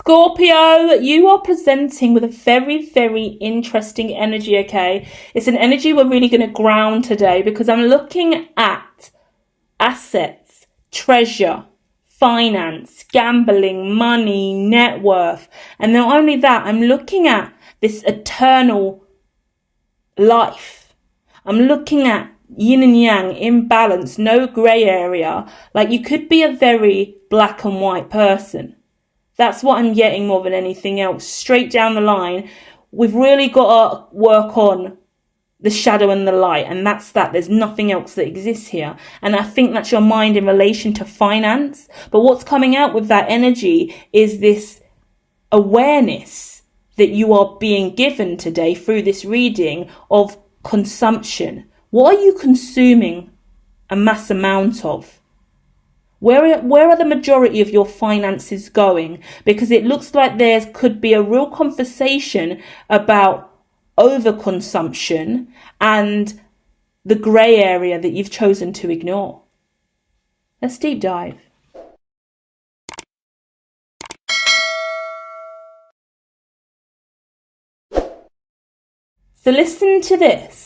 Scorpio, you are presenting with a very, very interesting energy, okay? It's an energy we're really going to ground today because I'm looking at assets, treasure, finance, gambling, money, net worth. And not only that, I'm looking at this eternal life. I'm looking at yin and yang, imbalance, no grey area. Like you could be a very black and white person. That's what I'm getting more than anything else. Straight down the line, we've really got to work on the shadow and the light. And that's that. There's nothing else that exists here. And I think that's your mind in relation to finance. But what's coming out with that energy is this awareness that you are being given today through this reading of consumption. What are you consuming a mass amount of? Where are the majority of your finances going? Because it looks like there could be a real conversation about overconsumption and the grey area that you've chosen to ignore. Let's deep dive. So listen to this.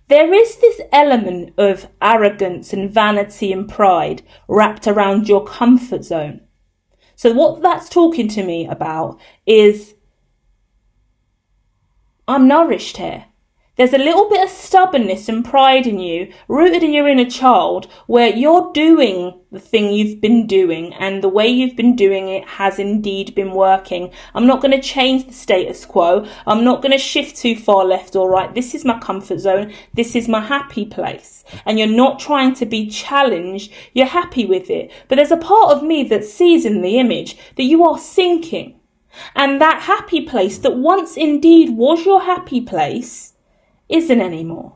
There is this element of arrogance and vanity and pride wrapped around your comfort zone. So what that's talking to me about is I'm nourished here. There's a little bit of stubbornness and pride in you, rooted in your inner child, where you're doing the thing you've been doing and the way you've been doing it has indeed been working. I'm not going to change the status quo. I'm not going to shift too far left or right. This is my comfort zone. This is my happy place. And you're not trying to be challenged. You're happy with it. But there's a part of me that sees in the image that you are sinking. And that happy place that once indeed was your happy place isn't anymore.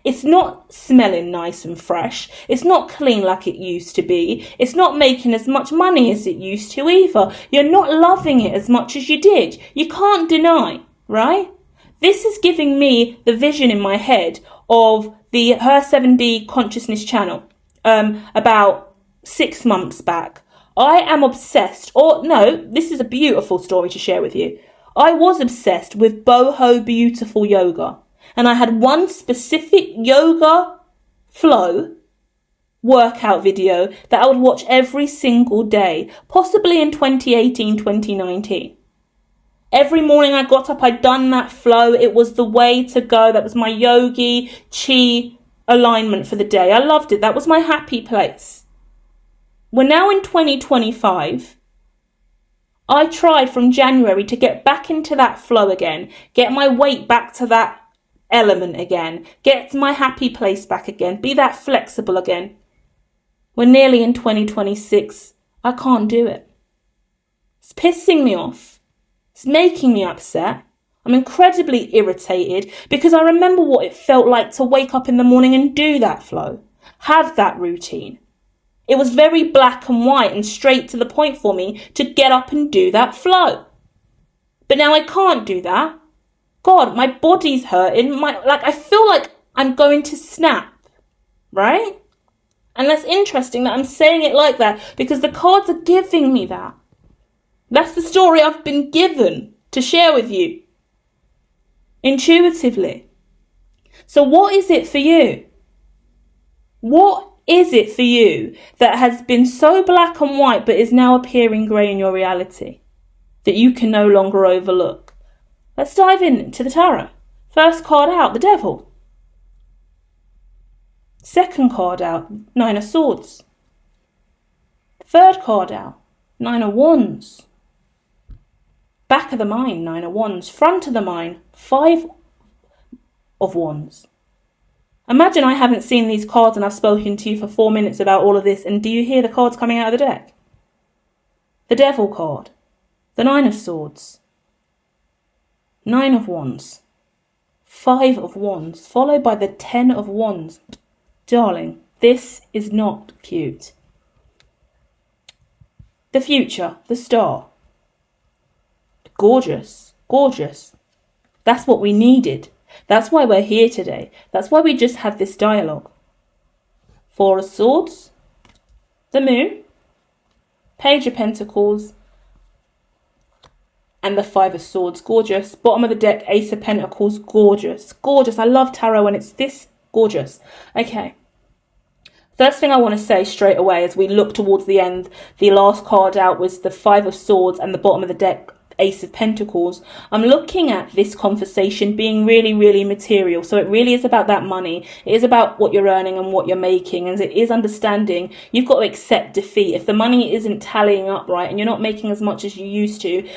It's not smelling nice and fresh. It's not clean like it used to be. It's not making as much money as it used to either. You're not loving it as much as you did. You can't deny, right? This is giving me the vision in my head of the Her 7D consciousness channel about 6 months back. I am obsessed, or no, this is a beautiful story to share with you. I was obsessed with boho beautiful yoga. And I had one specific yoga flow workout video that I would watch every single day, possibly in 2018, 2019. Every morning I got up, I'd done that flow. It was the way to go. That was my yogi chi alignment for the day. I loved it. That was my happy place. We're now in 2025. I tried from January to get back into that flow again, get my weight back to that element again, get my happy place back again, be that flexible again. We're nearly in 2026. I can't do it. It's pissing me off. It's making me upset. I'm incredibly irritated because I remember what it felt like to wake up in the morning and do that flow, have that routine. It was very black and white and straight to the point for me to get up and do that flow. But now I can't do that. God, my body's hurting. I feel like I'm going to snap, right? And that's interesting that I'm saying it like that because the cards are giving me that. That's the story I've been given to share with you intuitively. So what is it for you? What is it for you that has been so black and white but is now appearing grey in your reality that you can no longer overlook? Let's dive into the tarot. First card out, the Devil. Second card out, Nine of Swords. Third card out, Nine of Wands. Back of the Mind, Nine of Wands. Front of the Mind, Five of Wands. Imagine I haven't seen these cards and I've spoken to you for 4 minutes about all of this, and do you hear the cards coming out of the deck? The Devil card, the Nine of Swords, Nine of Wands, Five of Wands, followed by the 10 of Wands. Darling, this is not cute. The future, the star. Gorgeous, gorgeous. That's what we needed. That's why we're here today. That's why we just had this dialogue. Four of Swords, the Moon, Page of Pentacles, And the Five of Swords, gorgeous. Bottom of the deck, Ace of Pentacles, gorgeous. Gorgeous. I love tarot when it's this gorgeous. Okay. First thing I want to say straight away as we look towards the end, the last card out was the Five of Swords and the bottom of the deck, Ace of Pentacles. I'm looking at this conversation being really, really material. So it really is about that money. It is about what you're earning and what you're making. And it is understanding you've got to accept defeat. If the money isn't tallying up right and you're not making as much as you used to,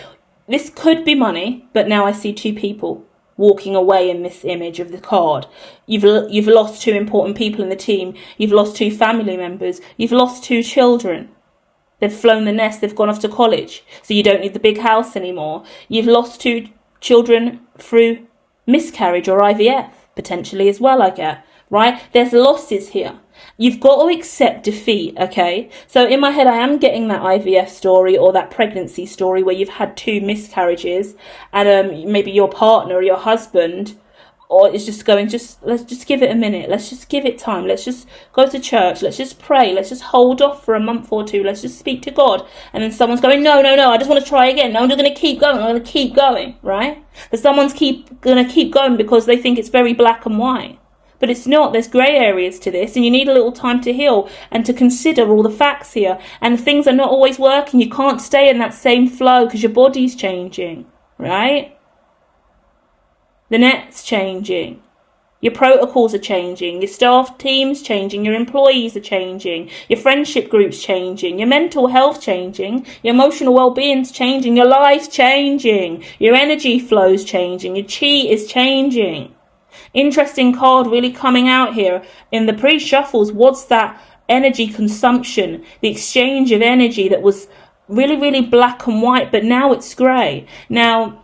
this could be money, but now I see two people walking away in this image of the card. You've lost two important people in the team. You've lost two family members. You've lost two children. They've flown the nest. They've gone off to college. So you don't need the big house anymore. You've lost two children through miscarriage or IVF, potentially as well, I get. Right? There's losses here. You've got to accept defeat, okay? So in my head, I am getting that IVF story or that pregnancy story where you've had two miscarriages and maybe your partner or your husband or is just going, let's just give it a minute. Let's just give it time. Let's just go to church. Let's just pray. Let's just hold off for a month or two. Let's just speak to God. And then someone's going, no, I just want to try again. No, I'm just going to keep going. I'm going to keep going, right? But someone's going to keep going because they think it's very black and white. But it's not. There's grey areas to this, and you need a little time to heal and to consider all the facts here. And things are not always working. You can't stay in that same flow because your body's changing, right? The net's changing. Your protocols are changing. Your staff team's changing. Your employees are changing. Your friendship group's changing. Your mental health changing. Your emotional well-being's changing. Your life's changing. Your energy flow's changing. Your chi is changing. Interesting card really coming out here in the pre-shuffles. What's that energy consumption, the exchange of energy that was really, really black and white, but now it's grey. Now,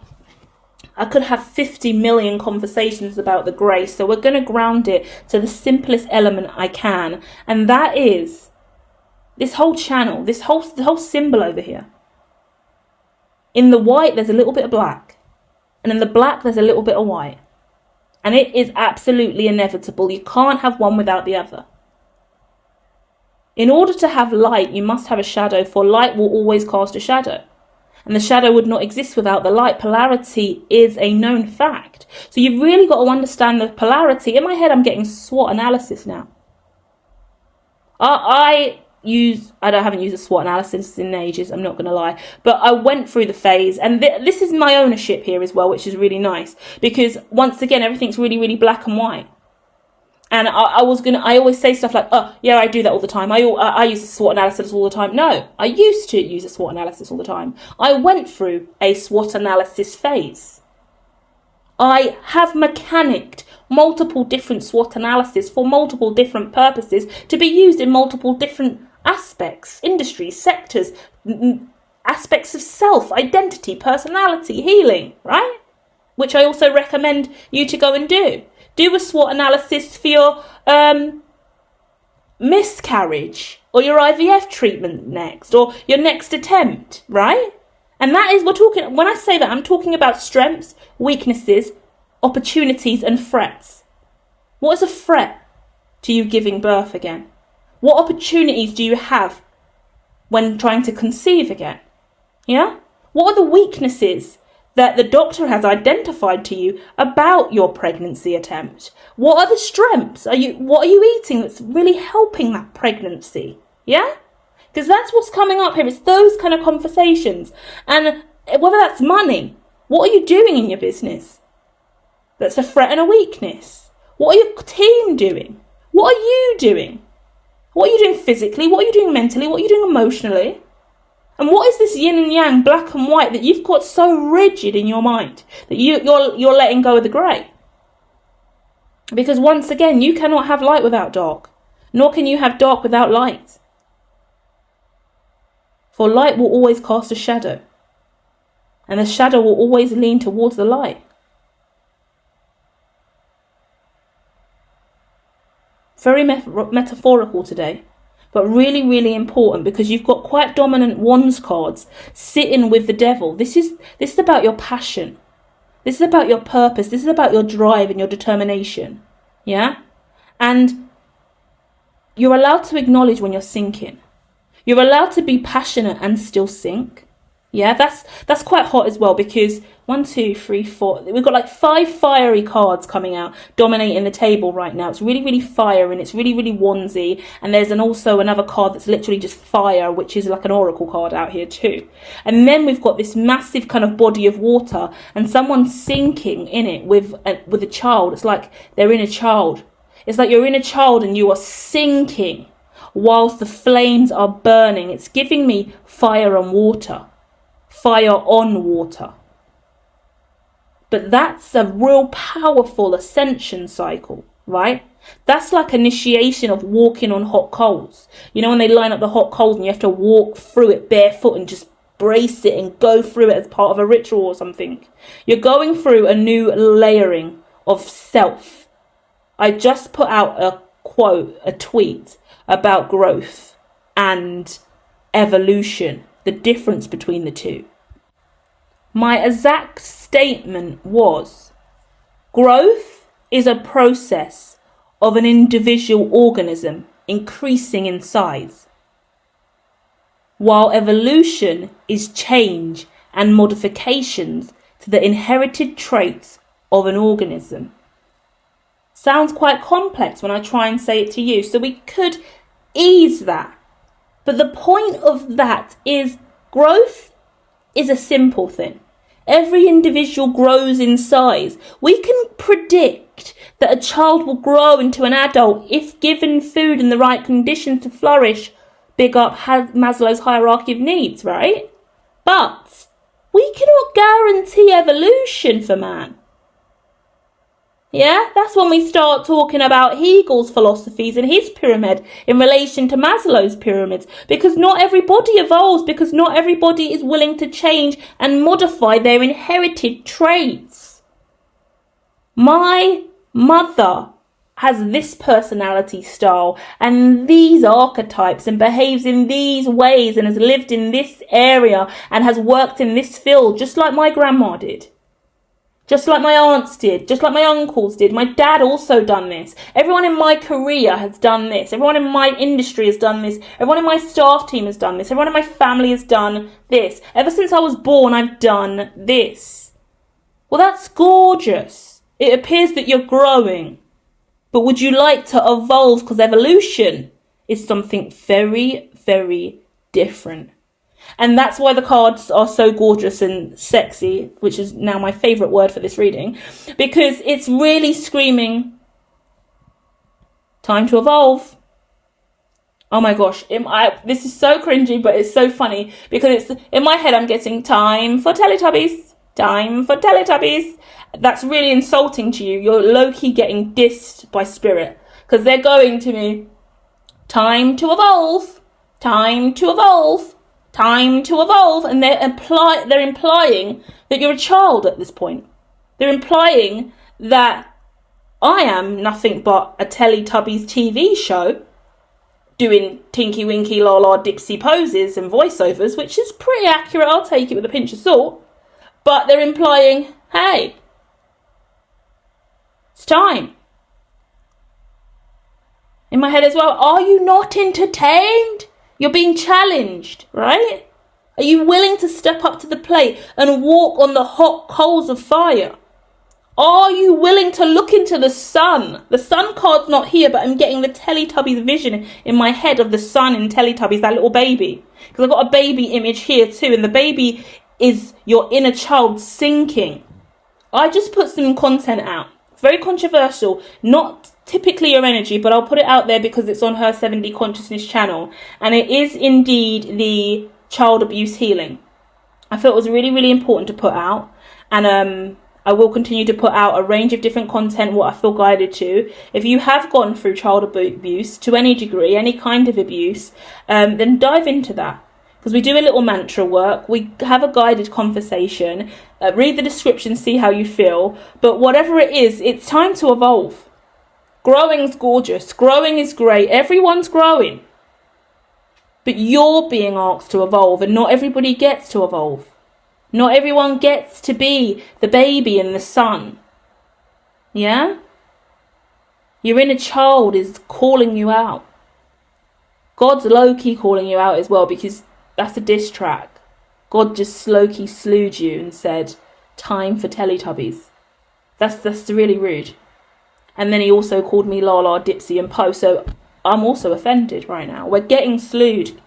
I could have 50 million conversations about the grey, so we're going to ground it to the simplest element I can, and that is this whole channel, the whole symbol over here. In the white, there's a little bit of black, and in the black, there's a little bit of white. And it is absolutely inevitable. You can't have one without the other. In order to have light, you must have a shadow, for light will always cast a shadow. And the shadow would not exist without the light. Polarity is a known fact. So you've really got to understand the polarity. In my head, I'm getting SWOT analysis now. I haven't used a SWOT analysis in ages, I'm not going to lie, but I went through the phase, and this is my ownership here as well, which is really nice, because once again, everything's really, really black and white. And I always say stuff like, oh, yeah, I do that all the time. I use a SWOT analysis all the time. No, I used to use a SWOT analysis all the time. I went through a SWOT analysis phase. I have mechanicked multiple different SWOT analysis for multiple different purposes to be used in multiple different aspects, industries, sectors, aspects of self, identity, personality, healing, right? Which I also recommend you to go and do. Do a SWOT analysis for your miscarriage or your IVF treatment next, or your next attempt, right? And that is, when I say that, I'm talking about strengths, weaknesses, opportunities, and threats. What is a threat to you giving birth again? What opportunities do you have when trying to conceive again? Yeah? What are the weaknesses that the doctor has identified to you about your pregnancy attempt? What are the strengths? What are you eating that's really helping that pregnancy? Yeah? Because that's what's coming up here. It's those kind of conversations. And whether that's money, what are you doing in your business? That's a threat and a weakness. What are your team doing? What are you doing? What are you doing physically? What are you doing mentally? What are you doing emotionally? And what is this yin and yang, black and white, that you've got so rigid in your mind that you're letting go of the grey? Because once again, you cannot have light without dark, nor can you have dark without light. For light will always cast a shadow, and the shadow will always lean towards the light. Very metaphorical today, but really, really important, because you've got quite dominant wands cards sitting with the devil. This is about your passion. This is about your purpose. This is about your drive and your determination. Yeah? And you're allowed to acknowledge when you're sinking. You're allowed to be passionate and still sink. Yeah, that's quite hot as well, because 1, 2, 3, 4. We've got like 5 fiery cards coming out, dominating the table right now. It's really, really fire, and it's really, really wandsy. And there's also another card that's literally just fire, which is like an oracle card out here too. And then we've got this massive kind of body of water, and someone sinking in it with a child. It's like they're in a child. It's like you're in a child and you are sinking whilst the flames are burning. It's giving me fire and water. Fire on water. But that's a real powerful ascension cycle, right? That's like initiation of walking on hot coals. You know, when they line up the hot coals and you have to walk through it barefoot and just brace it and go through it as part of a ritual or something. You're going through a new layering of self. I just put out a quote, a tweet about growth and evolution, the difference between the two. My exact statement was, growth is a process of an individual organism increasing in size, while evolution is change and modifications to the inherited traits of an organism. Sounds quite complex when I try and say it to you, so we could ease that. But the point of that is growth is a simple thing. Every individual grows in size. We can predict that a child will grow into an adult if given food and the right conditions to flourish. Big up Maslow's hierarchy of needs, right? But we cannot guarantee evolution for man. Yeah, that's when we start talking about Hegel's philosophies and his pyramid in relation to Maslow's pyramids. Because not everybody evolves, because not everybody is willing to change and modify their inherited traits. My mother has this personality style and these archetypes and behaves in these ways and has lived in this area and has worked in this field, just like my grandma did. Just like my aunts did, just like my uncles did. My dad also done this. Everyone in my career has done this. Everyone in my industry has done this. Everyone in my staff team has done this. Everyone in my family has done this. Ever since I was born, I've done this. Well, that's gorgeous. It appears that you're growing. But would you like to evolve? Because evolution is something very, very different. And that's why the cards are so gorgeous and sexy, which is now my favourite word for this reading, because it's really screaming, time to evolve. Oh my gosh, this is so cringy, but it's so funny, because it's in my head I'm getting time for Teletubbies, time for Teletubbies. That's really insulting to you. You're low-key getting dissed by spirit, because they're going to me, time to evolve, time to evolve. Time to evolve, and they're implying that you're a child at this point. They're implying that I am nothing but a Teletubbies TV show doing tinky winky la la dipsy poses and voiceovers, which is pretty accurate. I'll take it with a pinch of salt. But they're implying, hey, it's time. In my head as well, are you not entertained? You're being challenged, right? Are you willing to step up to the plate and walk on the hot coals of fire? Are you willing to look into the sun? The sun card's not here, but I'm getting the Teletubbies vision in my head of the sun in Teletubbies, that little baby. Because I've got a baby image here too, and the baby is your inner child sinking. I just put some content out. Very controversial, not typically your energy, but I'll put it out there because it's on her 7D Consciousness channel. And it is indeed the child abuse healing. I felt it was really, really important to put out. And I will continue to put out a range of different content, what I feel guided to. If you have gone through child abuse to any degree, any kind of abuse, then dive into that. Because we do a little mantra work, we have a guided conversation, read the description, see how you feel. But whatever it is, it's time to evolve. Growing's gorgeous. Growing is great. Everyone's growing. But you're being asked to evolve, and not everybody gets to evolve. Not everyone gets to be the baby in the sun. Yeah? Your inner child is calling you out. God's low-key calling you out as well, because that's a diss track. God just low-key slewed you and said, time for Teletubbies. That's really rude. And then he also called me Lala, Dipsy and Poe, so I'm also offended right now. We're getting slewed.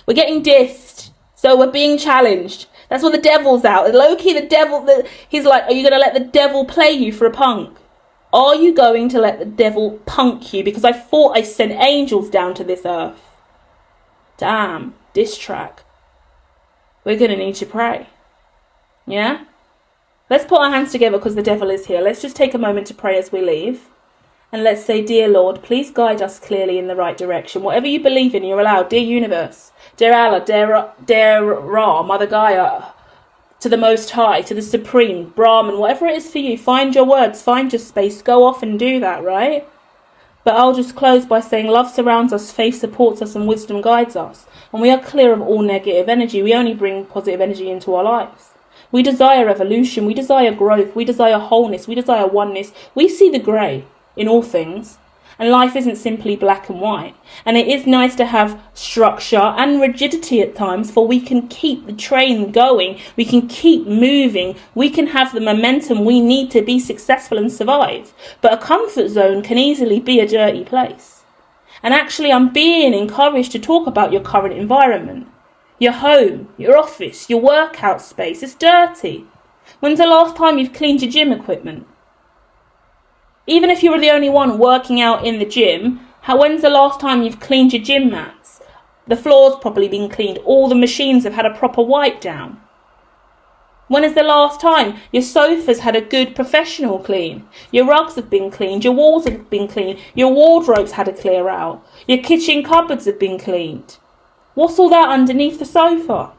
We're getting dissed. So we're being challenged. That's what the devil's out. Low-key, the devil, he's like, are you going to let the devil play you for a punk? Are you going to let the devil punk you? Because I thought I sent angels down to this earth. Damn, diss track. We're going to need to pray. Yeah? Let's put our hands together because the devil is here. Let's just take a moment to pray as we leave. And let's say, dear Lord, please guide us clearly in the right direction. Whatever you believe in, you're allowed. Dear universe, dear Allah, dear Ra, Mother Gaia, to the Most High, to the Supreme, Brahman, whatever it is for you, find your words, find your space, go off and do that, right? But I'll just close by saying love surrounds us, faith supports us, and wisdom guides us. And we are clear of all negative energy. We only bring positive energy into our lives. We desire evolution, we desire growth, we desire wholeness, we desire oneness. We see the grey in all things. And life isn't simply black and white. And it is nice to have structure and rigidity at times, for we can keep the train going. We can keep moving. We can have the momentum we need to be successful and survive. But a comfort zone can easily be a dirty place. And actually, I'm being encouraged to talk about your current environment. Your home, your office, your workout space. It's dirty. When's the last time you've cleaned your gym equipment? Even if you were the only one working out in the gym, when's the last time you've cleaned your gym mats? The floor's probably been cleaned. All the machines have had a proper wipe down. When is the last time your sofa's had a good professional clean? Your rugs have been cleaned. Your walls have been cleaned. Your wardrobe's had a clear out. Your kitchen cupboards have been cleaned. What's all that underneath the sofa?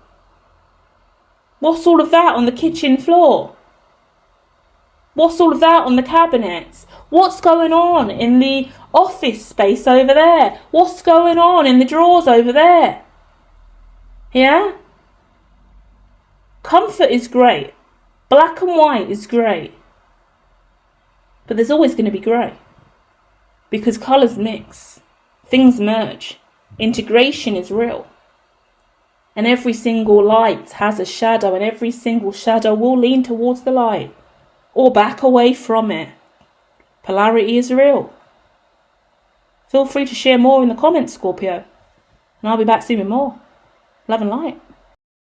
What's all of that on the kitchen floor? What's all of that on the cabinets? What's going on in the office space over there? What's going on in the drawers over there? Yeah? Comfort is great. Black and white is great. But there's always going to be grey. Because colours mix. Things merge. Integration is real. And every single light has a shadow, and every single shadow will lean towards the light or back away from it. Polarity is real. Feel free to share more in the comments, Scorpio. And I'll be back soon with more. Love and light.